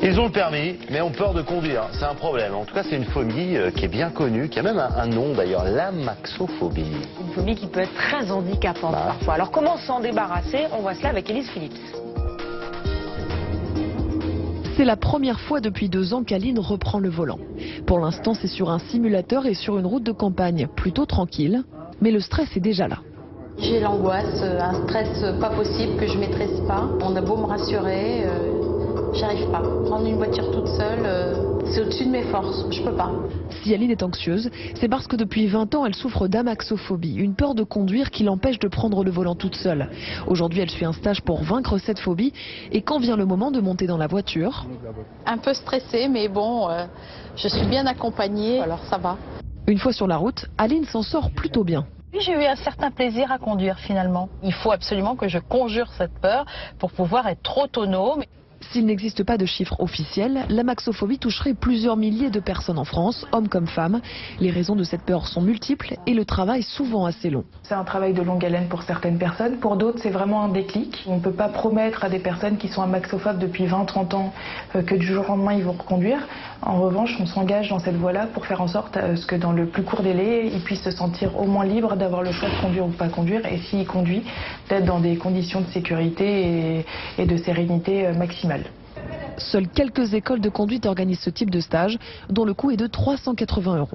Ils ont le permis, mais ont peur de conduire. C'est un problème. En tout cas, c'est une phobie qui est bien connue, qui a même un nom d'ailleurs, l'amaxophobie. Une phobie qui peut être très handicapante parfois. Alors comment s'en débarrasser? On voit cela avec Élise Phillips. C'est la première fois depuis 2 ans qu'Aline reprend le volant. Pour l'instant, c'est sur un simulateur et sur une route de campagne, plutôt tranquille. Mais le stress est déjà là. J'ai l'angoisse, un stress pas possible que je maîtrise pas. On a beau me rassurer, j'arrive pas. Prendre une voiture toute seule, c'est au-dessus de mes forces, je peux pas. Si Aline est anxieuse, c'est parce que depuis 20 ans, elle souffre d'amaxophobie, une peur de conduire qui l'empêche de prendre le volant toute seule. Aujourd'hui, elle suit un stage pour vaincre cette phobie et quand vient le moment de monter dans la voiture... Un peu stressée, mais bon, je suis bien accompagnée, alors ça va. Une fois sur la route, Aline s'en sort plutôt bien. J'ai eu un certain plaisir à conduire finalement. Il faut absolument que je conjure cette peur pour pouvoir être autonome. S'il n'existe pas de chiffres officiels, l'amaxophobie toucherait plusieurs milliers de personnes en France, hommes comme femmes. Les raisons de cette peur sont multiples et le travail souvent assez long. C'est un travail de longue haleine pour certaines personnes, pour d'autres c'est vraiment un déclic. On ne peut pas promettre à des personnes qui sont amaxophobes depuis 20-30 ans que du jour au lendemain ils vont reconduire. En revanche, on s'engage dans cette voie-là pour faire en sorte que dans le plus court délai, ils puissent se sentir au moins libres d'avoir le choix de conduire ou pas conduire et s'il conduit, d'être dans des conditions de sécurité et de sérénité maximale. Seules quelques écoles de conduite organisent ce type de stage, dont le coût est de 380 €.